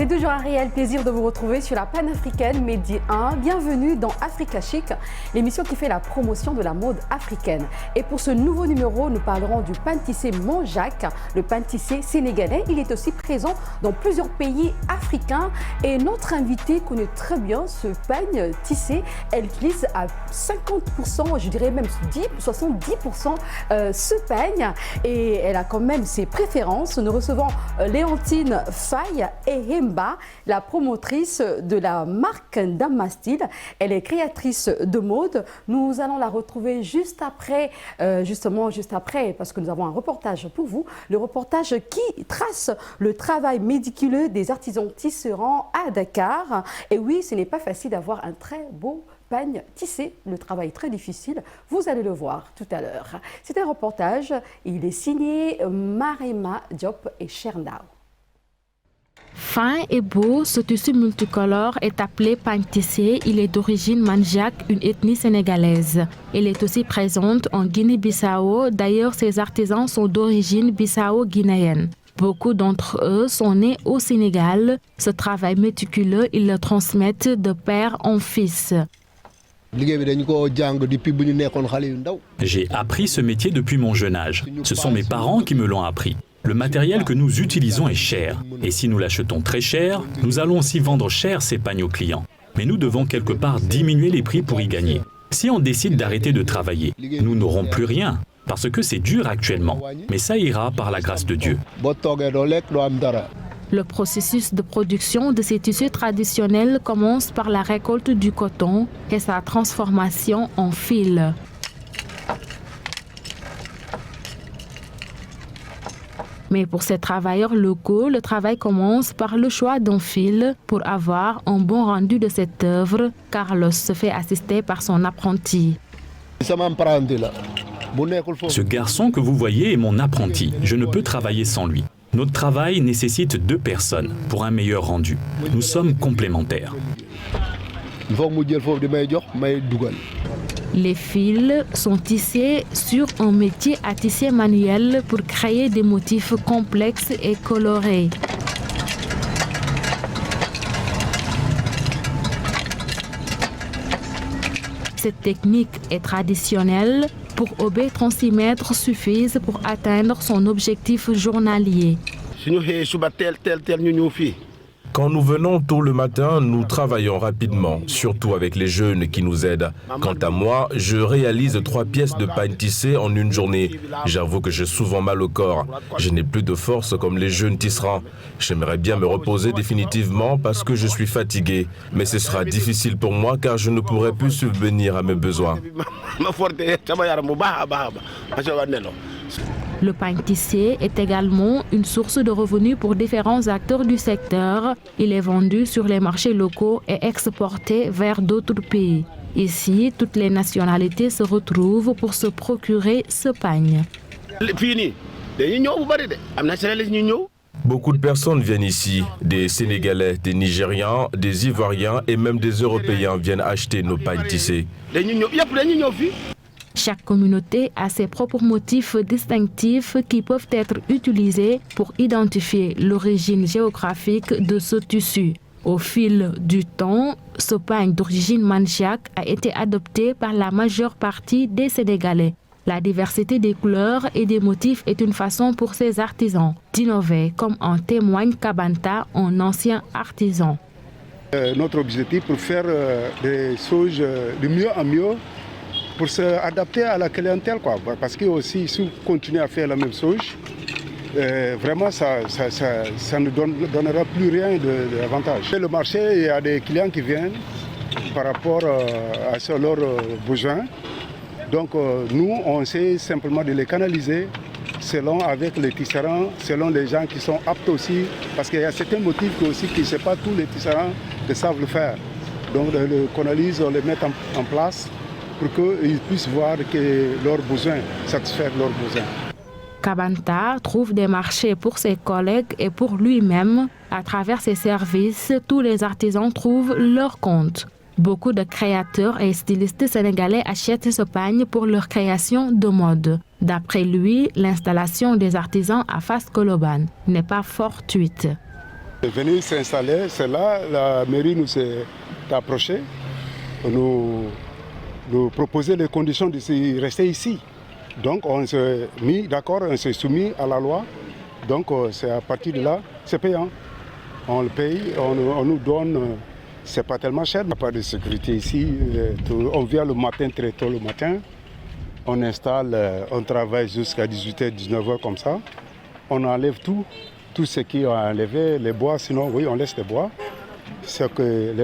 C'est toujours un réel plaisir de vous retrouver sur la panafricaine Medi 1. Bienvenue dans Africa Chic, l'émission qui fait la promotion de la mode africaine. Et pour ce nouveau numéro, nous parlerons du pain tissé Montjacq, le pain tissé sénégalais. Il est aussi présent dans plusieurs pays africains. Et notre invitée connaît très bien ce pain tissé. Elle utilise à 50%, je dirais même 70% ce pain. Et elle a quand même ses préférences. Nous recevons Léontine Faye et la promotrice de la marque Damastil. Elle est créatrice de mode. Nous allons la retrouver juste après, parce que nous avons un reportage pour vous. Le reportage qui trace le travail méticuleux des artisans tisserands à Dakar. Et oui, ce n'est pas facile d'avoir un très beau pain tissé. Le travail est très difficile. Vous allez le voir tout à l'heure. C'est un reportage. Il est signé Marema Diop et Chernao. Fin et beau, ce tissu multicolore est appelé pain tissé. Il est d'origine Montjacq, une ethnie sénégalaise. Il est aussi présente en Guinée-Bissau. D'ailleurs, ces artisans sont d'origine bissau-guinéenne. Beaucoup d'entre eux sont nés au Sénégal. Ce travail méticuleux, ils le transmettent de père en fils. J'ai appris ce métier depuis mon jeune âge. Ce sont mes parents qui me l'ont appris. Le matériel que nous utilisons est cher. Et si nous l'achetons très cher, nous allons aussi vendre cher ces pagnes aux clients. Mais nous devons quelque part diminuer les prix pour y gagner. Si on décide d'arrêter de travailler, nous n'aurons plus rien. Parce que c'est dur actuellement. Mais ça ira par la grâce de Dieu. Le processus de production de ces tissus traditionnels commence par la récolte du coton et sa transformation en fil. Mais pour ces travailleurs locaux, le travail commence par le choix d'un fil pour avoir un bon rendu de cette œuvre. Carlos se fait assister par son apprenti. Ce garçon que vous voyez est mon apprenti. Je ne peux travailler sans lui. Notre travail nécessite 2 personnes pour un meilleur rendu. Nous sommes complémentaires. Les fils sont tissés sur un métier à tisser manuel pour créer des motifs complexes et colorés. Cette technique est traditionnelle. Pour Obé, 36 mètres suffisent pour atteindre son objectif journalier. Quand nous venons tôt le matin, nous travaillons rapidement, surtout avec les jeunes qui nous aident. Quant à moi, je réalise 3 pièces de pain tissé en une journée. J'avoue que j'ai souvent mal au corps. Je n'ai plus de force comme les jeunes tisserands. J'aimerais bien me reposer définitivement parce que je suis fatigué. Mais ce sera difficile pour moi car je ne pourrai plus subvenir à mes besoins. Le pain tissé est également une source de revenus pour différents acteurs du secteur. Il est vendu sur les marchés locaux et exporté vers d'autres pays. Ici, toutes les nationalités se retrouvent pour se procurer ce pain. Beaucoup de personnes viennent ici, des Sénégalais, des Nigérians, des Ivoiriens et même des Européens viennent acheter nos pains tissés. Chaque communauté a ses propres motifs distinctifs qui peuvent être utilisés pour identifier l'origine géographique de ce tissu. Au fil du temps, ce pain d'origine Montjacq a été adopté par la majeure partie des Sénégalais. La diversité des couleurs et des motifs est une façon pour ces artisans d'innover, comme en témoigne Kabanta, un ancien artisan. Notre objectif pour faire des choses de mieux en mieux, pour s'adapter à la clientèle, parce que aussi si on continue à faire la même chose, vraiment ça ne donnera plus rien d'avantage. Le marché, il y a des clients qui viennent par rapport à leurs besoins. Donc nous, on essaie simplement de les canaliser avec les tisserands, selon les gens qui sont aptes aussi, parce qu'il y a certains motifs aussi que ce n'est pas tous les tisserands qui savent le faire. Donc on les canalise, on les met en place pour qu'ils puissent voir que leurs besoins, satisfaire leurs besoins. Kabanta trouve des marchés pour ses collègues et pour lui-même. À travers ses services, tous les artisans trouvent leur compte. Beaucoup de créateurs et stylistes sénégalais achètent ce pagne pour leur création de mode. D'après lui, l'installation des artisans à Fass Colobane n'est pas fortuite. Venir s'installer, c'est là, la mairie nous s'est approchée, nous proposer les conditions de rester ici. Donc on s'est mis d'accord, on s'est soumis à la loi. Donc c'est à partir de là, c'est payant. On le paye, on nous donne, c'est pas tellement cher, il n'y a pas de sécurité ici. On vient le matin, très tôt le matin, on installe, on travaille jusqu'à 18h, 19h comme ça. On enlève tout ce qui est enlevé, les bois, sinon oui on laisse les bois. C'est que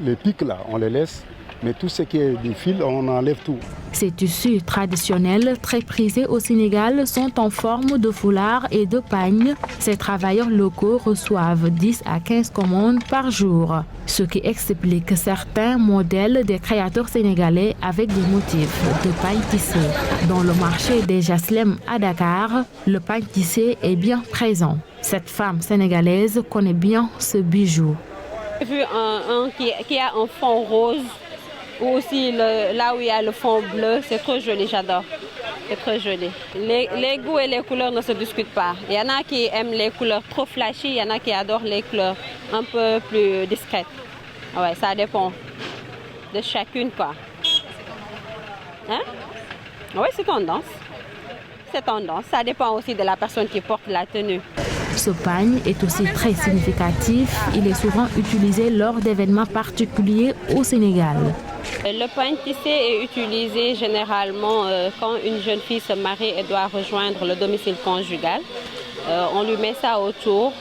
les pics là, on les laisse. Mais tout ce qui est du fil, on enlève tout. Ces tissus traditionnels, très prisés au Sénégal, sont en forme de foulard et de pagne. Ces travailleurs locaux reçoivent 10 à 15 commandes par jour, ce qui explique certains modèles des créateurs sénégalais avec des motifs de pagne tissé. Dans le marché des Jaslem à Dakar, le pagne tissé est bien présent. Cette femme sénégalaise connaît bien ce bijou. J'ai vu un qui a un fond rose. Ou aussi là où il y a le fond bleu, c'est trop joli, j'adore. C'est trop joli. Les goûts et les couleurs ne se discutent pas. Il y en a qui aiment les couleurs trop flashy, il y en a qui adorent les couleurs un peu plus discrètes. Ouais, ça dépend de chacune, quoi. Hein? Oui, c'est tendance. C'est tendance. Ça dépend aussi de la personne qui porte la tenue. Ce pagne est aussi très significatif. Il est souvent utilisé lors d'événements particuliers au Sénégal. Le pagne tissé est utilisé généralement quand une jeune fille se marie et doit rejoindre le domicile conjugal. On lui met ça autour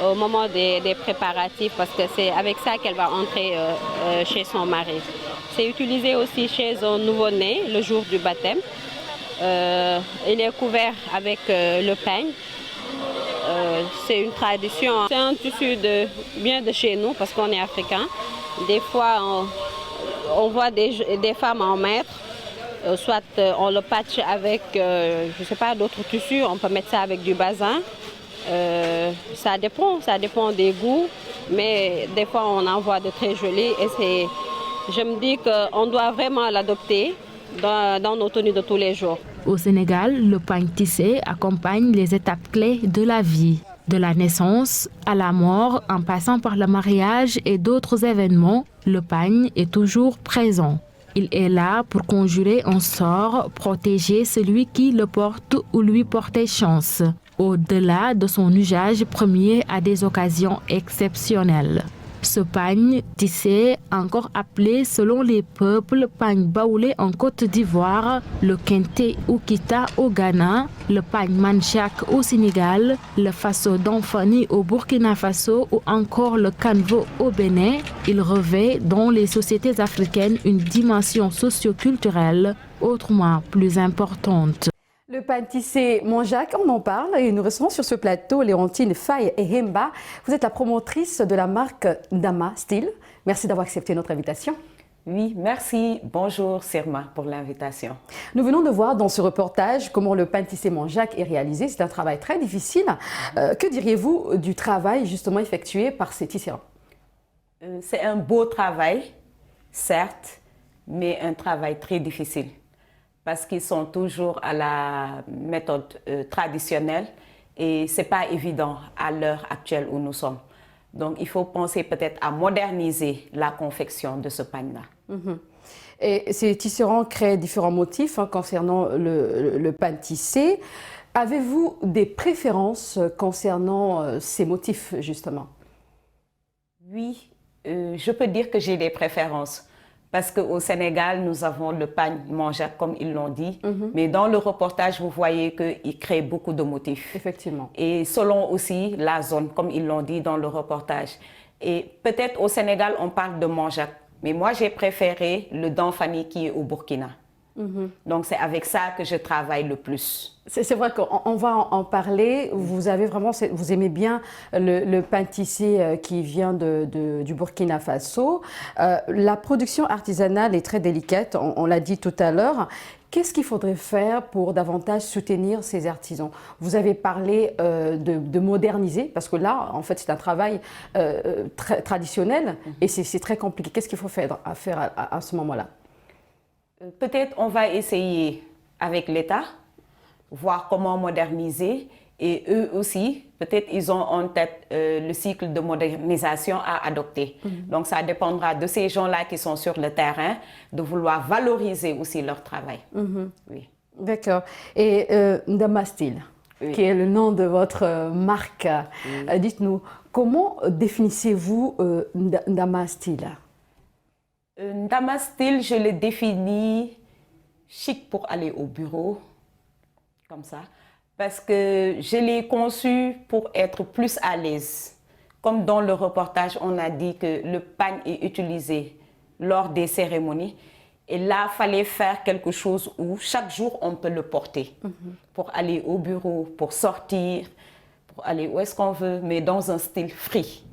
au moment des préparatifs parce que c'est avec ça qu'elle va entrer chez son mari. C'est utilisé aussi chez un nouveau-né le jour du baptême. Il est couvert avec le pagne. C'est une tradition. C'est un tissu bien de chez nous parce qu'on est africain. Des fois, on voit des femmes en mettre. Soit on le patche avec, je sais pas, d'autres tissus. On peut mettre ça avec du bazin. Ça dépend des goûts. Mais des fois, on en voit de très jolis. Et je me dis qu'on doit vraiment l'adopter dans nos tenues de tous les jours. Au Sénégal, le pagne tissé accompagne les étapes clés de la vie. De la naissance à la mort, en passant par le mariage et d'autres événements, le pagne est toujours présent. Il est là pour conjurer un sort, protéger celui qui le porte ou lui porter chance, au-delà de son usage premier à des occasions exceptionnelles. Ce pagne tissé, encore appelé selon les peuples pagne baoulé en Côte d'Ivoire, le kente ou kita au Ghana, le pagne manchak au Sénégal, le faso d'Anfani au Burkina Faso ou encore le canvo au Bénin, il revêt dans les sociétés africaines une dimension socio-culturelle autrement plus importante. Le pagne tissé Monjac, on en parle et nous recevons sur ce plateau Léontine Faye et Hemba. Vous êtes la promotrice de la marque Dama Style. Merci d'avoir accepté notre invitation. Oui, merci. Bonjour Sirma pour l'invitation. Nous venons de voir dans ce reportage comment le pagne tissé Monjac est réalisé. C'est un travail très difficile. Que diriez-vous du travail justement effectué par ces tisserands? C'est un beau travail, certes, mais un travail très difficile. Parce qu'ils sont toujours à la méthode traditionnelle et ce n'est pas évident à l'heure actuelle où nous sommes. Donc il faut penser peut-être à moderniser la confection de ce pagne-là. Et ces tisserands créent différents motifs concernant le pagne tissé. Avez-vous des préférences concernant ces motifs justement? Oui, je peux dire que j'ai des préférences. Parce qu'au Sénégal, nous avons le pagne Monjac, comme ils l'ont dit. Mais dans le reportage, vous voyez qu'ils créent beaucoup de motifs. Effectivement. Et selon aussi la zone, comme ils l'ont dit dans le reportage. Et peut-être au Sénégal, on parle de Monjac. Mais moi, j'ai préféré le Danfani qui est au Burkina. Donc, c'est avec ça que je travaille le plus. C'est vrai qu'on va en parler. Vous avez vraiment, vous aimez bien le pagne tissé qui vient du Burkina Faso. La production artisanale est très délicate, on l'a dit tout à l'heure. Qu'est-ce qu'il faudrait faire pour davantage soutenir ces artisans? Vous avez parlé de moderniser, parce que là, en fait, c'est un travail très traditionnel et c'est très compliqué. Qu'est-ce qu'il faut faire à ce moment-là? Peut-être on va essayer avec l'État, voir comment moderniser Et eux aussi, peut-être ils ont en tête le cycle de modernisation à adopter. Donc ça dépendra de ces gens-là qui sont sur le terrain, de vouloir valoriser aussi leur travail. Oui. D'accord. Et Ndama Style, qui est le nom de votre marque, dites-nous, comment définissez-vous Ndama Style? Ndama Style, je le définis chic pour aller au bureau, comme ça. Parce que je l'ai conçu pour être plus à l'aise. Comme dans le reportage, on a dit que le pagne est utilisé lors des cérémonies. Et là, il fallait faire quelque chose où chaque jour, on peut le porter. Pour aller au bureau, pour sortir, pour aller où est-ce qu'on veut, mais dans un style free.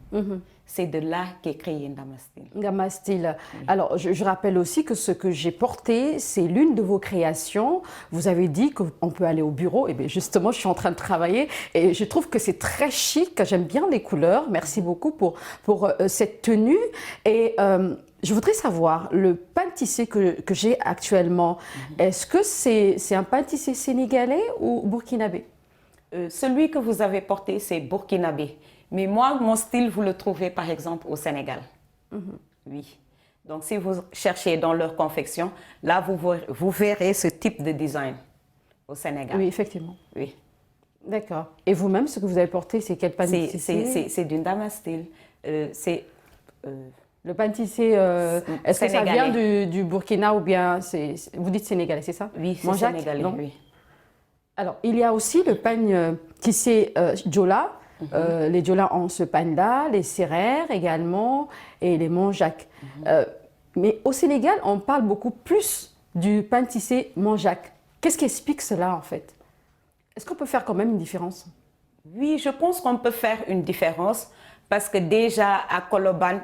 C'est de là qu'est créé Ndama Style. Ndama Style. Alors, je rappelle aussi que ce que j'ai porté, c'est l'une de vos créations. Vous avez dit qu'on peut aller au bureau. Et bien justement, je suis en train de travailler et je trouve que c'est très chic. J'aime bien les couleurs. Merci beaucoup pour cette tenue. Et je voudrais savoir, le pagne tissé que j'ai actuellement, est-ce que c'est un pagne tissé sénégalais ou burkinabé? Celui que vous avez porté, c'est burkinabé. Mais moi, mon style, vous le trouvez par exemple au Sénégal. Oui. Donc, si vous cherchez dans leur confection, là, vous verrez ce type de design au Sénégal. Oui, effectivement. Oui. D'accord. Et vous-même, ce que vous avez porté, c'est quel pagne tissé? C'est du Ndama Style. Le pagne tissé, est-ce que ça vient du Burkina ou bien vous dites sénégalais, c'est ça? Oui, c'est sénégalais, oui. Alors, il y a aussi le pagne tissé Diola. Les Diola ont ce pagne-là, les Sérères également et les Manjac. Mais au Sénégal, on parle beaucoup plus du pagne tissé Manjac. Qu'est-ce qui explique cela en fait? Est-ce qu'on peut faire quand même une différence? Oui, je pense qu'on peut faire une différence parce que déjà à Koloban,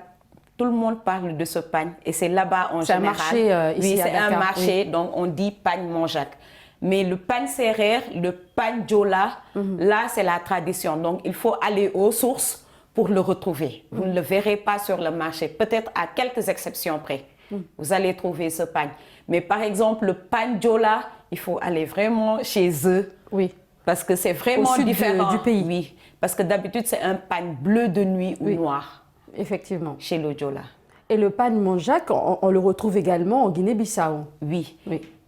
tout le monde parle de ce pagne et c'est là-bas en général. C'est un marché ici à Dakar. Oui, c'est un marché, donc on dit pagne Manjac. Mais le pagne Sérère, le pagne Diola, là, c'est la tradition. Donc, il faut aller aux sources pour le retrouver. Vous ne le verrez pas sur le marché, peut-être à quelques exceptions près. Vous allez trouver ce pagne. Mais par exemple, le pagne Diola, il faut aller vraiment chez eux. Oui. Parce que c'est vraiment différent du pays. Oui. Parce que d'habitude, c'est un pagne bleu de nuit ou noir. Effectivement. Chez le Diola. Et le pagne Manjac, on le retrouve également en Guinée-Bissau. Oui.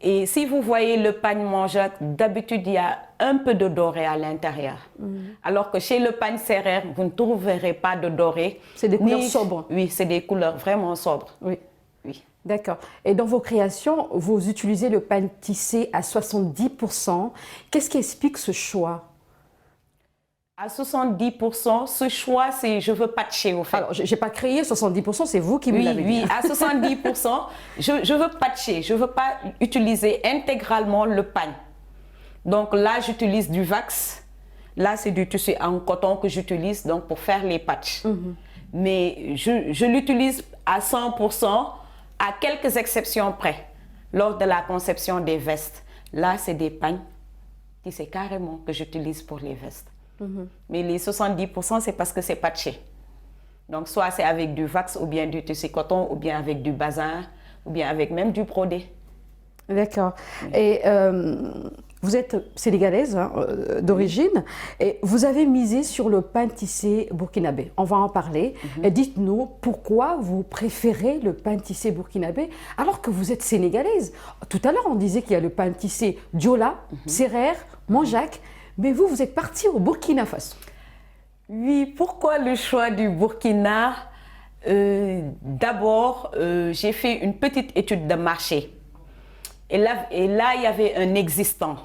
Et si vous voyez le pagne Manjac, d'habitude, il y a un peu de doré à l'intérieur. Alors que chez le pagne Sérère, vous ne trouverez pas de doré. C'est des couleurs sobres. Oui, c'est des couleurs vraiment sobres. Oui. D'accord. Et dans vos créations, vous utilisez le pagne tissé à 70%. Qu'est-ce qui explique ce choix? À 70%, ce choix, c'est je veux patcher au fait. Alors, je n'ai pas créé 70%, c'est vous qui me l'avez dit. Oui, à 70%, je veux patcher, je ne veux pas utiliser intégralement le pagne. Donc là, j'utilise du wax. Là, c'est du tissu en coton que j'utilise donc pour faire les patchs. Mais je l'utilise à 100%, à quelques exceptions près, lors de la conception des vestes. Là, c'est des pagnes tissés carrément que j'utilise pour les vestes. Mais les 70%, c'est parce que c'est patché. Donc, soit c'est avec du wax, ou bien du tissu coton, ou bien avec du bazin, ou bien avec même du brodé. D'accord. Et vous êtes sénégalaise d'origine, et vous avez misé sur le pagne tissé burkinabé. On va en parler. Et dites-nous pourquoi vous préférez le pagne tissé burkinabé alors que vous êtes sénégalaise. Tout à l'heure, on disait qu'il y a le pagne tissé Diola, Sérère, Manjac. Mais vous êtes parti au Burkina Faso. Oui, pourquoi le choix du Burkina? D'abord, j'ai fait une petite étude de marché. Et là, il y avait un existant.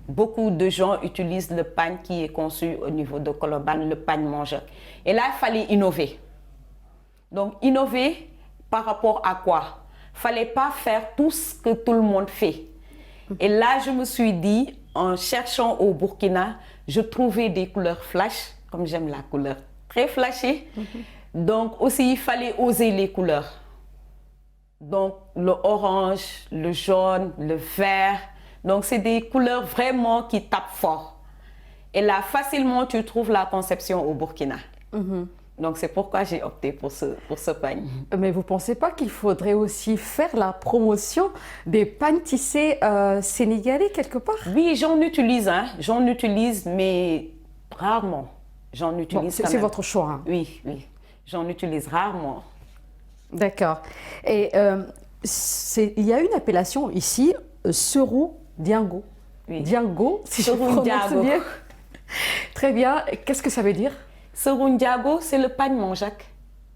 Beaucoup de gens utilisent le pagne qui est conçu au niveau de Koloban, le pagne Manjac. Et là, il fallait innover. Donc, innover par rapport à quoi? Il ne fallait pas faire tout ce que tout le monde fait. Et là, je me suis dit, en cherchant au Burkina, je trouvais des couleurs flash, comme j'aime la couleur très flashée. Donc aussi, il fallait oser les couleurs. Donc le orange, le jaune, le vert. Donc c'est des couleurs vraiment qui tapent fort. Et là, facilement, tu trouves la conception au Burkina. Donc c'est pourquoi j'ai opté pour ce pagne. Mais vous ne pensez pas qu'il faudrait aussi faire la promotion des pagnes tissés sénégalais quelque part? Oui, j'en utilise, mais rarement. J'en utilise c'est votre choix. Hein. Oui, oui. J'en utilise rarement. D'accord. Et il y a une appellation ici, Serou Diango. Oui. Diango, si je prononce bien. Très bien. Qu'est-ce que ça veut dire? Serou Diango, c'est le pain Monjac.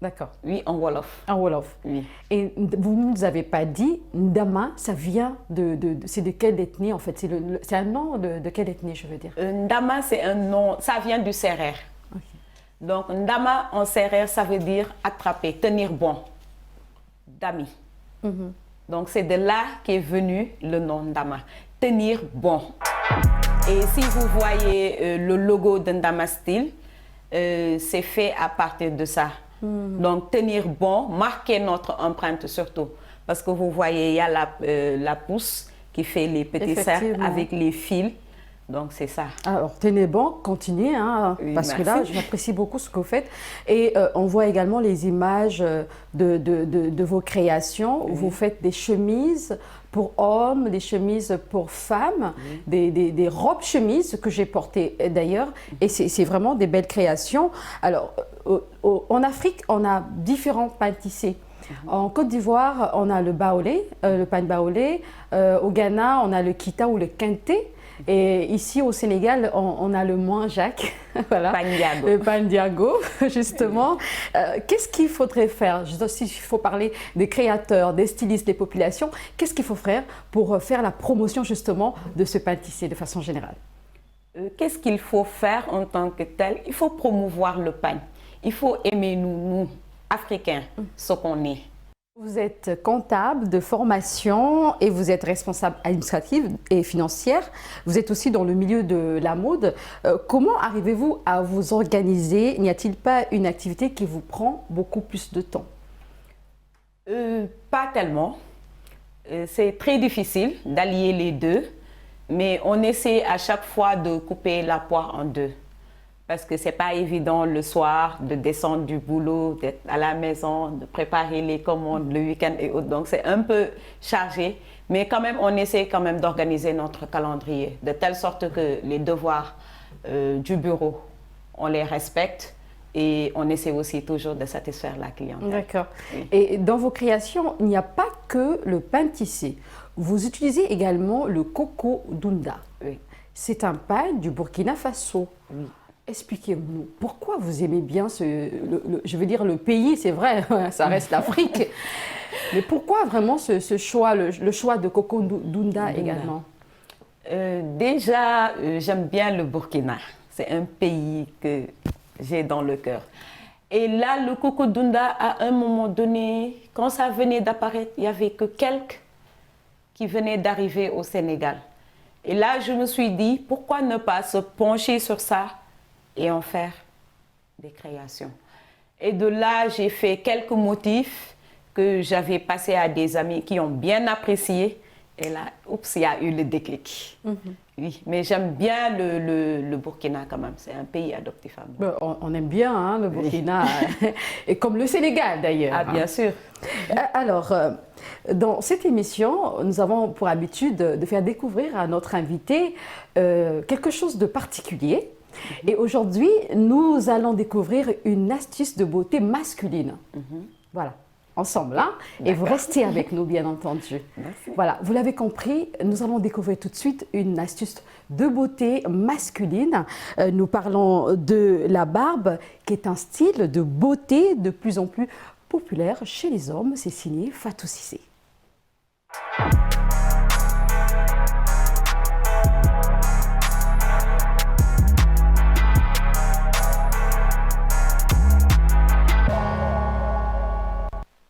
D'accord. Oui, en Wolof. En Wolof. Oui. Et vous ne nous avez pas dit, Ndama, ça vient c'est de quelle ethnie en fait? C'est un nom de quelle ethnie, je veux dire? Ndama, c'est un nom, ça vient du Sérère. Okay. Donc, Ndama en Sérère, ça veut dire attraper, tenir bon. Dami. Mm-hmm. Donc, c'est de là qu'est venu le nom Ndama. Tenir bon. Et si vous voyez le logo de Ndama Style, c'est fait à partir de ça. Donc, tenir bon, marquer notre empreinte surtout. Parce que vous voyez, il y a la pousse qui fait les petits cercles avec les fils. Donc, c'est ça. Alors, tenez bon, continuez, hein, oui, parce merci. que là, j'apprécie beaucoup ce que vous faites. Et on voit également les images de vos créations. Oui. Vous faites des chemises pour hommes, des chemises pour femmes, oui. des robes chemises que j'ai portées d'ailleurs. Et c'est vraiment des belles créations. Alors, en Afrique, on a différents pains tissés. En Côte d'Ivoire, on a le baolé, le pain baolé. Au Ghana, on a le kita ou le kenté. Et ici au Sénégal, on a le Moinjac, voilà, le pain Diago, justement. Qu'est-ce qu'il faudrait faire? S'il faut parler des créateurs, des stylistes, des populations, qu'est-ce qu'il faut faire pour faire la promotion justement de ce pain tissé de façon générale? Qu'est-ce qu'il faut faire en tant que tel? Il faut promouvoir le pain. Il faut aimer nous, Africains, ce qu'on est. Vous êtes comptable de formation et vous êtes responsable administrative et financière. Vous êtes aussi dans le milieu de la mode. Comment arrivez-vous à vous organiser? N'y a-t-il pas une activité qui vous prend beaucoup plus de temps? Pas tellement. C'est très difficile d'allier les deux, mais on essaie à chaque fois de couper la poire en deux. Parce que ce n'est pas évident le soir de descendre du boulot, d'être à la maison, de préparer les commandes le week-end et autres. Donc c'est un peu chargé, mais quand même on essaie quand même d'organiser notre calendrier de telle sorte que les devoirs du bureau, on les respecte et on essaie aussi toujours de satisfaire la clientèle. D'accord. Oui. Et dans vos créations, il n'y a pas que le pain tissé. Vous utilisez également le coco dunda. Oui. C'est un pain du Burkina Faso. Oui. Expliquez-nous, pourquoi vous aimez bien je veux dire le pays, c'est vrai, ça reste l'Afrique, mais pourquoi vraiment ce choix, le choix de Coco Dunda également? Déjà, j'aime bien le Burkina, c'est un pays que j'ai dans le cœur. Et là, le Coco Dunda, à un moment donné, quand ça venait d'apparaître, il n'y avait que quelques qui venaient d'arriver au Sénégal. Et là, je me suis dit, pourquoi ne pas se pencher sur ça et en faire des créations. Et de là, j'ai fait quelques motifs que j'avais passés à des amis qui ont bien apprécié. Et là, oups, il y a eu le déclic. Oui, mais j'aime bien le Burkina quand même. C'est un pays adoptif à moi. On aime bien hein, le Burkina, et comme le Sénégal d'ailleurs. Ah, bien sûr. Alors, dans cette émission, nous avons pour habitude de faire découvrir à notre invité quelque chose de particulier. Et aujourd'hui, nous allons découvrir une astuce de beauté masculine. Voilà, ensemble. Hein? Et vous restez avec nous, bien entendu. Merci. Voilà, vous l'avez compris, nous allons découvrir tout de suite une astuce de beauté masculine. Nous parlons de la barbe, qui est un style de beauté de plus en plus populaire chez les hommes. C'est signé Fatou Cissé.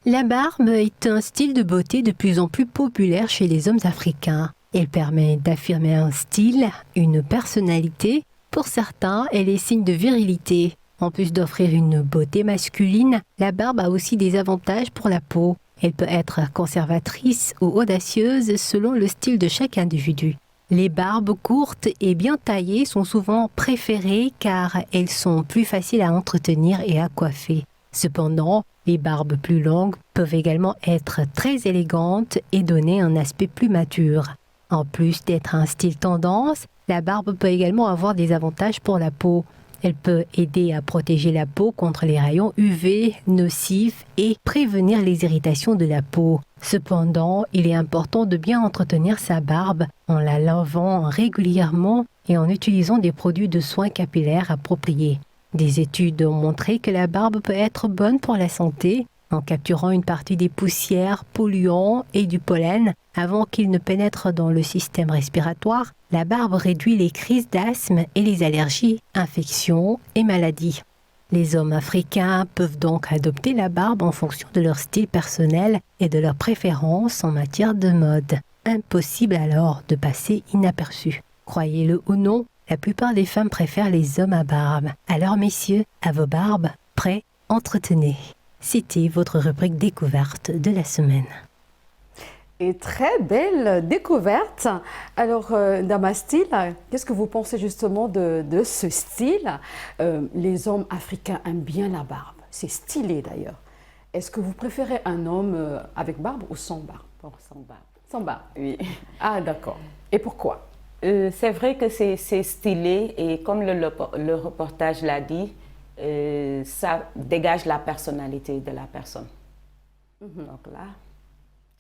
La barbe est un style de beauté de plus en plus populaire chez les hommes africains. Elle permet d'affirmer un style, une personnalité. Pour certains, elle est signe de virilité. En plus d'offrir une beauté masculine, la barbe a aussi des avantages pour la peau. Elle peut être conservatrice ou audacieuse selon le style de chaque individu. Les barbes courtes et bien taillées sont souvent préférées car elles sont plus faciles à entretenir et à coiffer. Cependant, les barbes plus longues peuvent également être très élégantes et donner un aspect plus mature. En plus d'être un style tendance, la barbe peut également avoir des avantages pour la peau. Elle peut aider à protéger la peau contre les rayons UV nocifs et prévenir les irritations de la peau. Cependant, il est important de bien entretenir sa barbe en la lavant régulièrement et en utilisant des produits de soins capillaires appropriés. Des études ont montré que la barbe peut être bonne pour la santé en capturant une partie des poussières, polluants et du pollen avant qu'ils ne pénètrent dans le système respiratoire. La barbe réduit les crises d'asthme et les allergies, infections et maladies. Les hommes africains peuvent donc adopter la barbe en fonction de leur style personnel et de leurs préférences en matière de mode. Impossible alors de passer inaperçu. Croyez-le ou non, la plupart des femmes préfèrent les hommes à barbe. Alors messieurs, à vos barbes, prêts, entretenez. C'était votre rubrique découverte de la semaine. Et très belle découverte. Alors, Damastil, qu'est-ce que vous pensez justement de ce style? Les hommes africains aiment bien la barbe. C'est stylé d'ailleurs. Est-ce que vous préférez un homme avec barbe ou sans barbe? Sans barbe. Sans barbe? Oui. Ah, d'accord. Et pourquoi? C'est vrai que c'est stylé et comme le reportage l'a dit, ça dégage la personnalité de la personne. Donc là,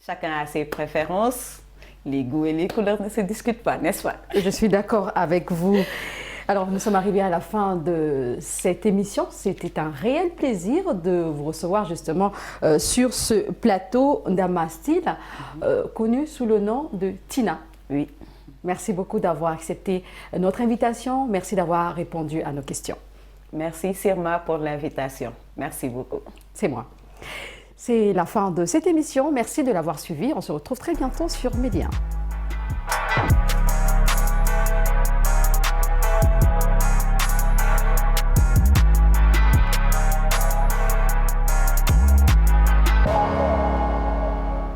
chacun a ses préférences, les goûts et les couleurs ne se discutent pas, n'est-ce pas? Je suis d'accord avec vous. Alors, nous sommes arrivés à la fin de cette émission. C'était un réel plaisir de vous recevoir justement sur ce plateau Damastil, connu sous le nom de Tina. Oui. Merci beaucoup d'avoir accepté notre invitation. Merci d'avoir répondu à nos questions. Merci Sirma pour l'invitation. Merci beaucoup. C'est moi. C'est la fin de cette émission. Merci de l'avoir suivi. On se retrouve très bientôt sur Média 1.